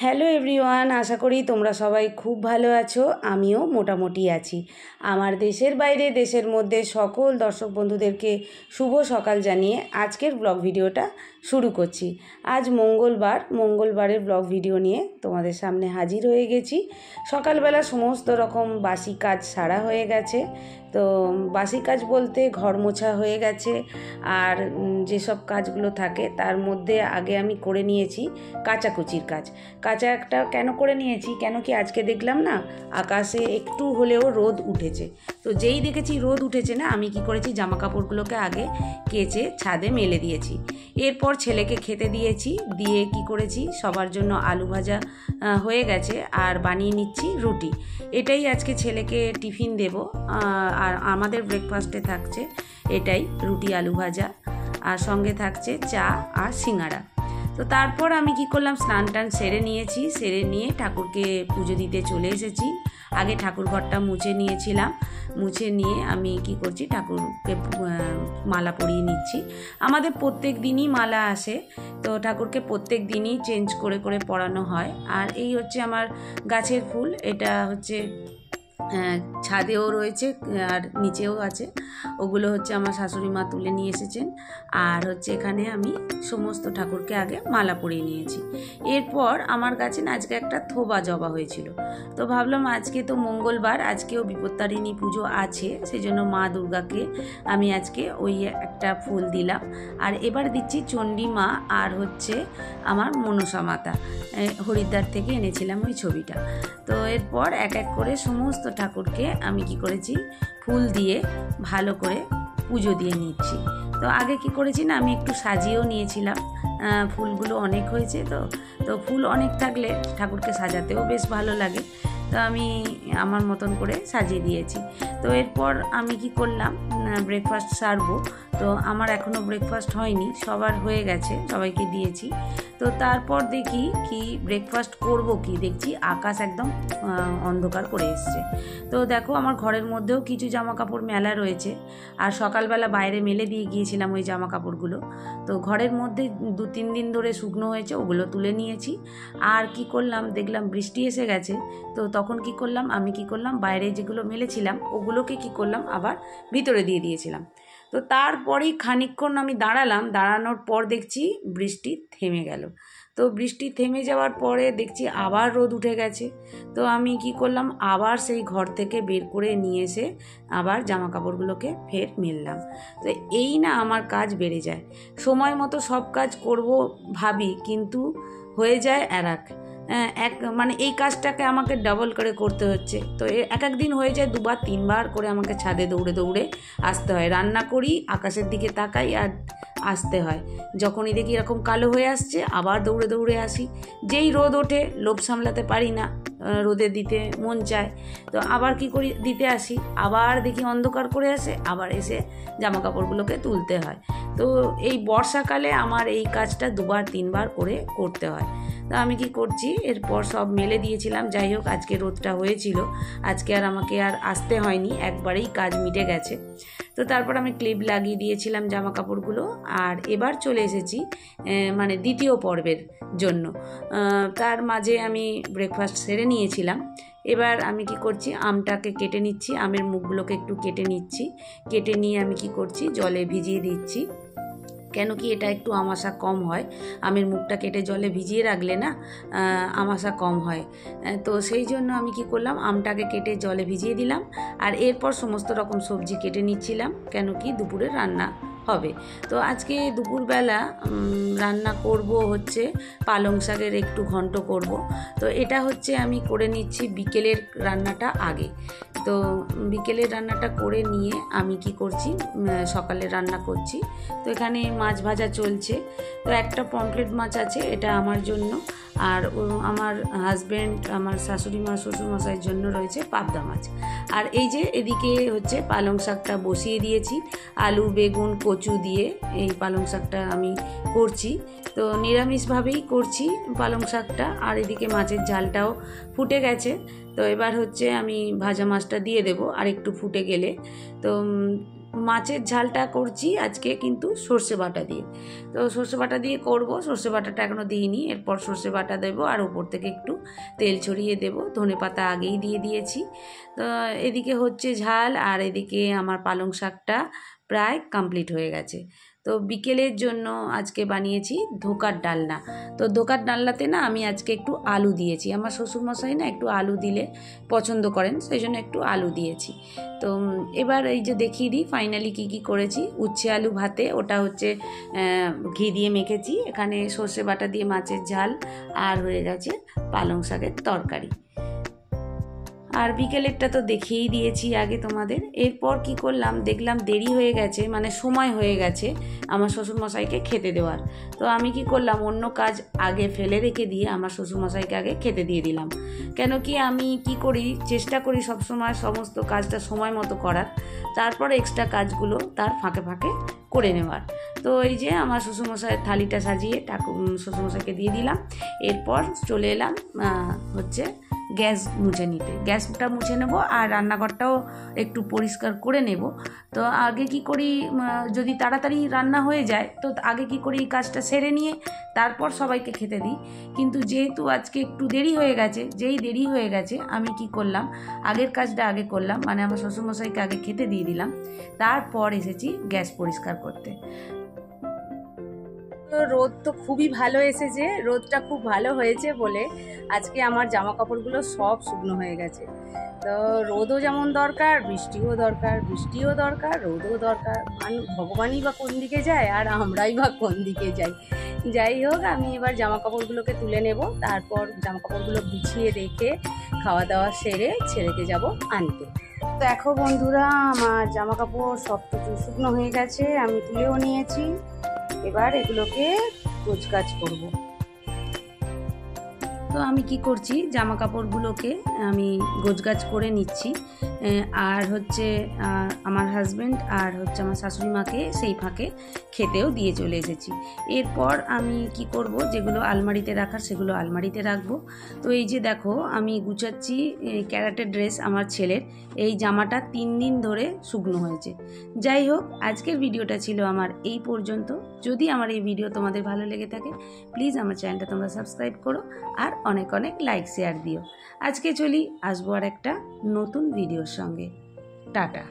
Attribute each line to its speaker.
Speaker 1: Hello everyone, আশা করি তোমরা সবাই খুব ভালো আছো। আমিও মোটামুটি আছি। আমার দেশের বাইরে দেশের মধ্যে সকল দর্শক বন্ধুদেরকে শুভ সকাল জানিয়ে আজকের ব্লগ ভিডিওটা শুরু করছি। আজ মঙ্গলবারের ব্লগ ভিডিও নিয়ে তোমাদের সামনে হাজির হয়ে গেছি। সকালবেলা সমস্ত রকম বাসি কাজ সারা হয়ে গেছে। তো বাসি কাজ বলতে ঘর মোছা হয়ে গেছে, আর যেসব কাজগুলো থাকে তার মধ্যে আগে আমি করে নিয়েছি কাচাকুচির কাজ। কাঁচাটা কেন করে নিয়েছি, কেন কি আজকে দেখলাম না আকাশে একটু হলেও রোদ উঠেছে। তো যেই দেখেছি রোদ উঠেছে না, আমি কি করেছি জামা কাপড়গুলোকে আগে কেচে ছাদে মেলে দিয়েছি। এরপর ছেলেকে খেতে দিয়েছি, দিয়ে কি করেছি সবার জন্য আলু ভাজা হয়ে গেছে আর বানিয়ে নিচ্ছি রুটি। এটাই আজকে ছেলেকে টিফিন দেব। আর আমাদের ব্রেকফাস্টে থাকছে এটাই, রুটি আলু ভাজা, আর সঙ্গে থাকছে চা আর সিঙ্গাড়া। তো তারপর আমি কি করলাম, স্নান টান সেরে নিয়েছি, সেরে নিয়ে ঠাকুরকে পুজো দিতে চলে এসেছি। আগে ঠাকুর ঘরটা মুছে নিয়েছিলাম, মুছে নিয়ে আমি কি করছি ঠাকুরকে মালা পরিয়ে নিচ্ছি। আমাদের প্রত্যেক দিনই মালা আসে, তো ঠাকুরকে প্রত্যেক দিনই চেঞ্জ করে করে পরানো হয়। আর এই হচ্ছে আমার গাছের ফুল, এটা হচ্ছে ছাদেও রয়েছে আর নিচেও আছে। ওগুলো হচ্ছে আমার শাশুড়ি মা তুলে নিয়ে এসেছেন। আর হচ্ছে এখানে আমি সমস্ত ঠাকুরকে আগে মালা পরিয়ে নিয়েছি। এরপর আমার কাছে না আজকে একটা থোবা জবা হয়েছিল, তো ভাবলাম আজকে তো মঙ্গলবার, আজকেও বিপত্তারিণী পুজো আছে, সেই জন্য মা দুর্গাকে আমি আজকে ওই একটা ফুল দিলাম। আর এবার দিচ্ছি চণ্ডী মা আর হচ্ছে আমার মনসা মাতা, হরিদ্বার থেকে এনেছিলাম ওই ছবিটা। তো এরপর এক এক করে সমস্ত ঠাকুরকে আমি কি করেছি ফুল দিয়ে ভালো করে পুজো দিয়ে নিচ্ছি। তো আগে কি করেছি না, আমি একটু সাজিয়েও নিয়েছিলাম। ফুলগুলো অনেক হয়েছে, তো ফুল অনেক থাকলে ঠাকুরকে সাজাতেও বেশ ভালো লাগে। তো আমি আমার মতন করে সাজিয়ে দিয়েছি। তো এরপর আমি কি করলাম, ব্রেকফাস্ট সারবো। তো আমার এখনও ব্রেকফাস্ট হয়নি, সবার হয়ে গেছে, সবাইকে দিয়েছি। তো তারপর দেখি কি ব্রেকফাস্ট করব, কি দেখছি আকাশ একদম অন্ধকার করে এসছে। তো দেখো আমার ঘরের মধ্যেও কিছু জামা কাপড় মেলা রয়েছে, আর সকালবেলা বাইরে মেলে দিয়ে গিয়েছিলাম ওই জামা কাপড়গুলো। তো ঘরের মধ্যে 2-3 দিন ধরে শুকনো হয়েছে, ওগুলো তুলে নিয়েছি। আর কি করলাম, দেখলাম বৃষ্টি এসে গেছে। তো তখন কি করলাম, আমি কি করলাম বাইরে যেগুলো মেলেছিলাম ওগুলোকে কি করলাম আবার ভিতরে দিয়ে দিয়েছিলাম। তো তারপরেই খানিকক্ষণ আমি দাঁড়ানোর পর দেখছি বৃষ্টি থেমে গেল। তো বৃষ্টি থেমে যাওয়ার পরে দেখছি আবার রোদ উঠে গেছে। তো আমি কি করলাম, আবার সেই ঘর থেকে বের করে নিয়ে এসে আবার জামা কাপড়গুলোকে ফের মেললাম। তো এই না আমার কাজ বেড়ে যায়, সময় মতো সব কাজ করব ভাবি, কিন্তু হয়ে যায় মানে এই কাজটাকে আমাকে ডাবল করে করতে হচ্ছে। তো এক দিন হয়ে যায় 2-3বার করে আমাকে ছাদে দৌড়ে দৌড়ে আসতে হয়। রান্না করি, আকাশের দিকে তাকাই আর আসতে হয়। যখনই দেখি এরকম কালো হয়ে আসছে আবার দৌড়ে দৌড়ে আসি। যেই রোদ ওঠে লোভ সামলাতে পারি না, রোদে দিতে মন চায়, তো আবার কি করি দিতে আসি, আবার দেখি অন্ধকার করে আসে, আবার এসে জামা কাপড়গুলোকে তুলতে হয়। তো এই বর্ষাকালে আমার এই কাজটা 2-3বার করে করতে হয়। তো আমি কি করছি, এরপর সব মেলে দিয়েছিলাম। যাই হোক আজকে রোদটা হয়েছিল, আজকে আর আমাকে আর আসতে হয়নি, একবারেই কাজ মিটে গেছে। তো তারপর আমি ক্লিপ লাগিয়ে দিয়েছিলাম জামা কাপড়গুলো। আর এবার চলে এসেছি মানে দ্বিতীয় পর্বের জন্য। তার মাঝে আমি ব্রেকফাস্ট সেরে নিয়েছিলাম। এবার আমি কি করছি, আমটাকে কেটে নিচ্ছি, আমের মুখগুলোকে একটু কেটে নিচ্ছি। কেটে নিয়ে আমি কি করছি জলে ভিজিয়ে দিচ্ছি, কেন কি এটা একটু আমাশা কম হয়। আমের মুখটা কেটে জলে ভিজিয়ে রাখলে না আমাশা কম হয়। তো সেই জন্য আমি কি করলাম, আমটাকে কেটে জলে ভিজিয়ে দিলাম। আর এরপর সমস্ত রকম সবজি কেটে নিচ্ছিলাম, কেন কি দুপুরে রান্না হবে। তো আজকে দুপুরবেলা রান্না করব হচ্ছে পালং শাকের একটু ঘন্ট করব। তো এটা হচ্ছে আমি করে নিচ্ছি বিকেলের রান্নাটা আগে। তো বিকেলের রান্নাটা করে নিয়ে আমি কি করছি, সকালে রান্না করছি। তো এখানে মাছ ভাজা চলছে। তো একটা পমফ্রেট মাছ আছে, এটা আমার জন্য, আর আমার হাজব্যান্ড আমার শাশুড়ি মা শ্বশুরমশাইয়ের জন্য রয়েছে পাবদা মাছ। আর এই যে এদিকে হচ্ছে পালং শাকটা বসিয়ে দিয়েছি, আলু বেগুন কচু দিয়ে এই পালং শাকটা আমি করছি। তো নিরামিষভাবেই করছি পালং শাকটা। আর এদিকে মাছের ঝালটাও ফুটে গেছে। তো এবার হচ্ছে আমি ভাজা মাছটা দিয়ে দেবো আর একটু ফুটে গেলে। তো মাছের ঝালটা করছি আজকে কিন্তু সর্ষে বাটা দিয়ে। তো সর্ষে বাটা দিয়ে করব, সর্ষে বাটাটা এখনও দিইনি, এরপর সর্ষে বাটা দেবো আর ওপর থেকে একটু তেল ছড়িয়ে দেবো। ধনেপাতা আগেই দিয়ে দিয়েছি। তো এদিকে হচ্ছে ঝাল আর এদিকে আমার পালং শাকটা প্রায় কমপ্লিট হয়ে গেছে। তো বিকেলের জন্য আজকে বানিয়েছি ধোকার ডালনা। তো ধোকার ডালনাতে না আমি আজকে একটু আলু দিয়েছি, আমার শ্বশুরমশাই না একটু আলু দিলে পছন্দ করেন, সেই জন্য একটু আলু দিয়েছি। তো এবার এই যে দেখিয়ে দিই ফাইনালি কী করেছি। উচ্ছে আলু ভাতে, ওটা হচ্ছে ঘি দিয়ে মেখেছি, এখানে সর্ষে বাটা দিয়ে মাছের ঝাল, আর হয়ে গেছে পালং শাকের তরকারি। আর বিকেলেরটা তো দেখিয়েই দিয়েছি আগে তোমাদের। এরপর কি করলাম, দেখলাম দেরি হয়ে গেছে, মানে সময় হয়ে গেছে আমার শ্বশুরমশাইকে খেতে দেওয়ার। তো আমি কি করলাম, অন্য কাজ আগে ফেলে রেখে দিয়ে আমার শ্বশুরমশাইকে আগে খেতে দিয়ে দিলাম। কেন কি আমি কি করি, চেষ্টা করি সবসময় সমস্ত কাজটা সময় মতো করার, তারপর এক্সট্রা কাজগুলো তার ফাঁকে ফাঁকে করে নেওয়ার। তো এই যে আমার শ্বশুরমশাইয়ের থালিটা সাজিয়ে শ্বশুরমশাইকে দিয়ে দিলাম। এরপর চলে এলাম হচ্ছে গ্যাস মুছে নিতে, গ্যাসটা মুছে নেব আর রান্নাঘরটাও একটু পরিষ্কার করে নেব। তো আগে কি করি, যদি তাড়াতাড়ি রান্না হয়ে যায় তো আগে কি করি, এই কাজটা সেরে নিয়ে তারপর সবাইকে খেতে দিই। কিন্তু যেহেতু আজকে একটু দেরি হয়ে গেছে, যেই দেরি হয়ে গেছে আমি কি করলাম, আগের কাজটা আগে করলাম, মানে আমার শ্বশুরমশাইকে আগে খেতে দিয়ে দিলাম, তারপর এসেছি গ্যাস পরিষ্কার করতে। তো রোদ তো খুবই ভালো এসেছে, রোদটা খুব ভালো হয়েছে বলে আজকে আমার জামা কাপড়গুলো সব শুকনো হয়ে গেছে। তো রোদও যেমন দরকার, বৃষ্টিও দরকার, বৃষ্টিও দরকার, রোদও দরকার। ভগবানই বা কোন দিকে যায় আর আমরাই বা কোন দিকে যাই। যাই হোক, আমি এবার জামা কাপড়গুলোকে তুলে নেব, তারপর জামা কাপড়গুলো গুছিয়ে রেখে খাওয়া দাওয়া সেরে ছেলেকে যাব আনতে। দেখো বন্ধুরা, আমার জামা কাপড় সব কিছু শুকনো হয়ে গেছে, আমি তুলেও নিয়েছি। এবার এগুলোকে গোছগাছ করব। তো আমি কি করছি, জামা কাপড়গুলোকে আমি গোছগাছ করে নিচ্ছি, আর হচ্ছে আমার হাজব্যান্ড আর হচ্ছে আমার শাশুড়ি মাকে সেই ফাঁকে খেতেও দিয়ে চলে এসেছি। এরপর আমি কি করব, যেগুলো আলমারিতে রাখার সেগুলো আলমারিতে রাখবো। তো এই যে দেখো আমি গুছাচ্ছি ক্যারাটে ড্রেস আমার ছেলের, এই জামাটা 3 দিন ধরে শুকনো হয়েছে। যাই হোক, আজকের ভিডিওটা ছিল আমার এই পর্যন্ত। যদি আমার এই ভিডিও তোমাদের ভালো লেগে থাকে প্লিজ আমার চ্যানেলটা তোমরা সাবস্ক্রাইব করো আর অনেক অনেক লাইক শেয়ার দিও। আজকে চলি, আসবো আর একটা নতুন ভিডিওর সঙ্গে। টাটা।